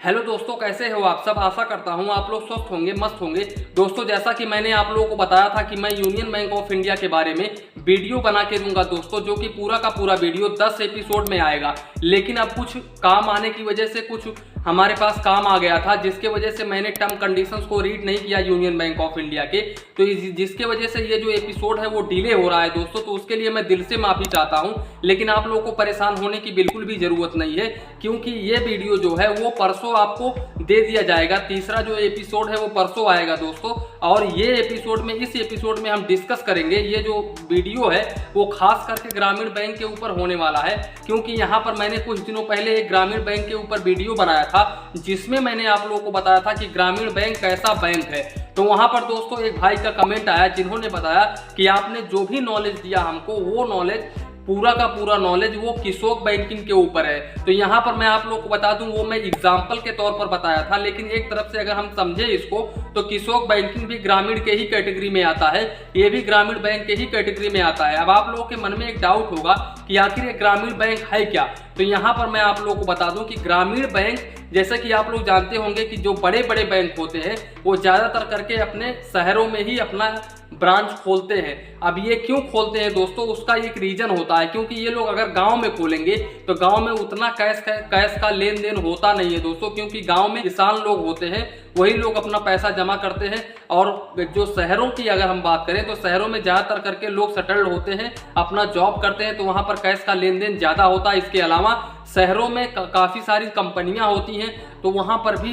Hello दोस्तों, कैसे हो आप सब। आशा करता हूं आप लोग स्वस्थ होंगे, मस्त होंगे। दोस्तों, जैसा कि मैंने आप लोगों को बताया था कि मैं यूनियन बैंक ऑफ इंडिया के बारे में वीडियो बना के दूंगा दोस्तों, जो कि पूरा का पूरा वीडियो 10 एपिसोड में आएगा। लेकिन अब कुछ काम आने की वजह से कुछ हमारे पास काम आ गया था, जिसके वजह से मैंने टर्म कंडीशंस को रीड नहीं किया यूनियन बैंक ऑफ इंडिया के, तो जिसके वजह से ये जो एपिसोड है वो डिले हो रहा है दोस्तों। तो उसके लिए मैं दिल से माफी चाहता हूं, लेकिन आप लोगों को परेशान होने की बिल्कुल भी जरूरत नहीं है, क्योंकि ये वीडियो जो है वो परसों आपको दे दिया जाएगा। तीसरा जो एपिसोड है वो परसों आएगा दोस्तों। और ये एपिसोड में, इस एपिसोड में हम डिस्कस करेंगे, ये जो वीडियो है वो खास करके ग्रामीण बैंक के ऊपर होने वाला है, क्योंकि यहाँ पर मैंने कुछ दिनों पहले एक ग्रामीण बैंक के ऊपर वीडियो बनाया था, जिसमें मैंने आप लोगों को बताया था कि ग्रामीण बैंक कैसा बैंक है। तो वहां पर दोस्तों एक भाई का कमेंट आया, जिन्होंने बताया कि आपने जो भी नॉलेज दिया हमको, वो नॉलेज पूरा का पूरा नॉलेज वो किसोक बैंकिंग के ऊपर है। तो यहाँ पर मैं आप लोगों को बता दूं, वो मैं एग्जाम्पल के तौर पर बताया था, लेकिन एक तरफ से अगर हम समझे इसको तो किसोक बैंकिंग भी ग्रामीण के ही कैटेगरी में आता है, ये भी ग्रामीण बैंक के ही कैटेगरी में आता है। अब आप लोगों के मन में एक डाउट होगा कि आखिर ये ग्रामीण बैंक है क्या। तो यहाँ पर मैं आप लोगों को बता दूं कि ग्रामीण बैंक, जैसे कि आप लोग जानते होंगे कि जो बड़े बड़े बैंक होते हैं वो ज्यादातर करके अपने शहरों में ही अपना ब्रांच खोलते हैं। अब ये क्यों खोलते हैं दोस्तों, उसका एक रीजन होता है, क्योंकि ये लोग अगर गांव में खोलेंगे तो गांव में उतना कैश का लेन देन होता नहीं है दोस्तों, क्योंकि गांव में किसान लोग होते हैं, वही लोग अपना पैसा जमा करते हैं। और जो शहरों की अगर हम बात करें तो शहरों में ज्यादातर करके लोग सेटल्ड होते हैं, अपना जॉब करते हैं, तो वहां पर कैश का लेन देन ज्यादा होता है। इसके अलावा शहरों में काफी सारी कंपनियां होती हैं, तो वहां पर भी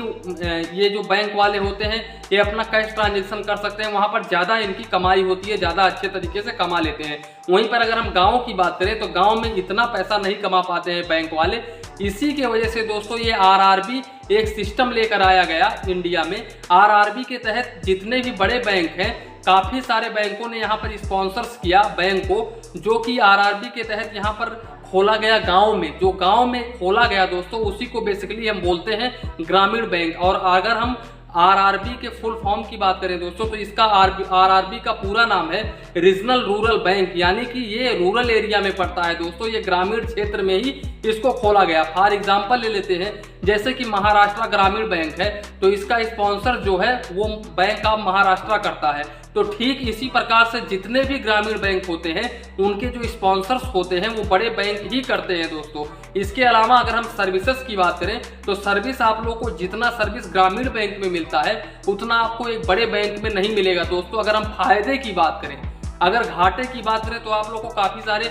ये जो बैंक वाले होते हैं ये अपना कैश ट्रांजेक्शन कर सकते हैं, वहां पर ज्यादा इनकी कमाई होती है, ज्यादा अच्छे तरीके से कमा लेते हैं। वहीं पर अगर हम गांव की बात करें तो गांव में इतना पैसा नहीं कमा पाते हैं बैंक वाले। इसी के वजह से दोस्तों ये आरआरबी एक सिस्टम लेकर आया गया इंडिया में। आरआरबी के तहत जितने भी बड़े बैंक हैं, काफी सारे बैंकों ने यहाँ पर स्पॉन्सर्स किया बैंक को, जो कि आरआरबी के तहत यहाँ पर खोला गया गांव में। जो गांव में खोला गया दोस्तों, उसी को बेसिकली हम बोलते हैं ग्रामीण बैंक। और अगर हम आरआरबी के फुल फॉर्म की बात करें दोस्तों, तो इसका आरआरबी का पूरा नाम है रीजनल रूरल बैंक, यानी कि ये रूरल एरिया में पड़ता है दोस्तों, ये ग्रामीण क्षेत्र में ही इसको खोला गया। फॉर एग्जांपल ले लेते हैं, जैसे कि महाराष्ट्र ग्रामीण बैंक है, तो इसका स्पॉन्सर जो है वो बैंक ऑफ महाराष्ट्र करता है। तो ठीक इसी प्रकार से जितने भी ग्रामीण बैंक होते हैं, उनके जो स्पॉन्सर्स होते हैं वो बड़े बैंक ही करते हैं दोस्तों। इसके अलावा अगर हम सर्विसेज की बात करें तो सर्विस आप लोगों को जितना सर्विस ग्रामीण बैंक में मिलता है उतना आपको एक बड़े बैंक में नहीं मिलेगा दोस्तों। अगर हम फायदे की बात करें, अगर घाटे की बात करें तो आप लोग को काफी सारे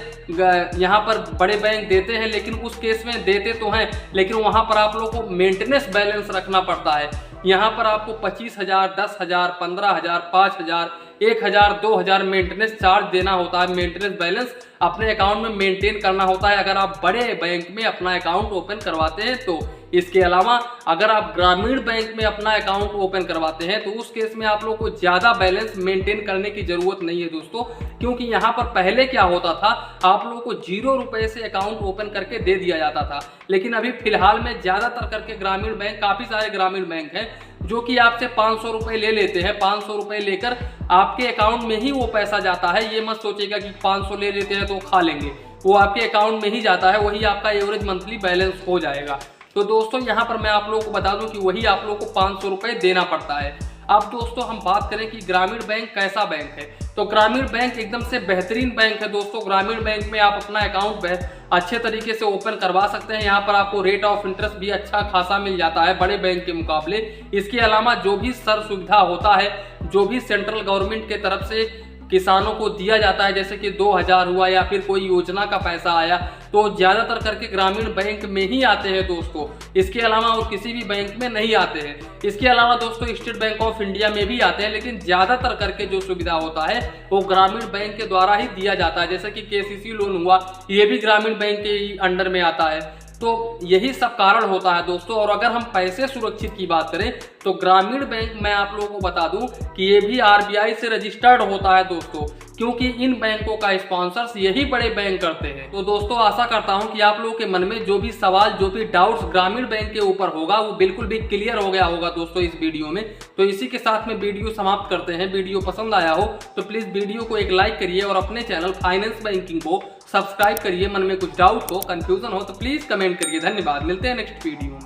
यहाँ पर बड़े बैंक देते हैं, लेकिन उस केस में देते तो हैं, लेकिन वहां पर आप लोग को मेंटेनेंस बैलेंस रखना पड़ता है। यहाँ पर आपको 25,000, 10,000, 15,000, 5,000, 1,000, 2,000 मेंटेनेंस चार्ज देना होता है। मेंटेनेंस बैलेंस अपने अकाउंट में मेंटेन करना होता है अगर आप बड़े बैंक में अपना अकाउंट ओपन करवाते हैं तो। इसके अलावा अगर आप ग्रामीण बैंक में अपना अकाउंट ओपन करवाते हैं तो उस केस में आप लोग को ज्यादा बैलेंस मेंटेन करने की जरूरत नहीं है दोस्तों, क्योंकि यहाँ पर पहले क्या होता था, आप लोगों को 0 रुपए से अकाउंट ओपन करके दे दिया जाता था। लेकिन अभी फिलहाल में ज्यादातर करके ग्रामीण बैंक, काफी सारे ग्रामीण बैंक हैं जो कि आपसे 500 रुपए ले लेते हैं। 500 रुपए लेकर आपके अकाउंट में ही वो पैसा जाता है। ये मत सोचेगा कि 500 ले लेते हैं तो खा लेंगे, वो आपके अकाउंट में ही जाता है, वही आपका एवरेज मंथली बैलेंस हो जाएगा। तो दोस्तों यहाँ पर मैं आप लोगों को बता दूं कि वही आप लोगों को 500 रुपए देना पड़ता है। अब दोस्तों हम बात करें कि ग्रामीण बैंक कैसा बैंक है, तो ग्रामीण बैंक एकदम से बेहतरीन बैंक है दोस्तों। ग्रामीण बैंक में आप अपना अकाउंट अच्छे तरीके से ओपन करवा सकते हैं। यहाँ पर आपको रेट ऑफ इंटरेस्ट भी अच्छा खासा मिल जाता है बड़े बैंक के मुकाबले। इसके अलावा जो भी सर सुविधा होता है, जो भी सेंट्रल गवर्नमेंट के तरफ से किसानों को दिया जाता है, जैसे कि 2000 हुआ या फिर कोई योजना का पैसा आया, तो ज्यादातर करके ग्रामीण बैंक में ही आते हैं दोस्तों। इसके अलावा और किसी भी बैंक में नहीं आते हैं। इसके अलावा दोस्तों स्टेट बैंक ऑफ इंडिया में भी आते हैं, लेकिन ज्यादातर करके जो सुविधा होता है वो ग्रामीण बैंक के द्वारा ही दिया जाता है। जैसे कि केसीसी लोन हुआ, ये भी ग्रामीण बैंक के ही अंडर में आता है। तो यही सब कारण होता है दोस्तों। और अगर हम पैसे सुरक्षित की बात करें तो ग्रामीण बैंक, मैं आप लोगों को बता दूं कि ये भी आरबीआई से रजिस्टर्ड होता है दोस्तों, क्योंकि इन बैंकों का स्पॉन्सर्स यही बड़े बैंक करते हैं। तो दोस्तों आशा करता हूं कि आप लोगों के मन में जो भी सवाल, जो भी डाउट्स ग्रामीण बैंक के ऊपर होगा वो बिल्कुल भी क्लियर हो गया होगा दोस्तों इस वीडियो में। तो इसी के साथ में वीडियो समाप्त करते हैं। वीडियो पसंद आया हो तो प्लीज वीडियो को एक लाइक करिए और अपने चैनल फाइनेंस बैंकिंग को सब्सक्राइब करिए। मन में कुछ डाउट हो, कंफ्यूजन हो तो प्लीज कमेंट करिए। धन्यवाद, मिलते हैं नेक्स्ट वीडियो में।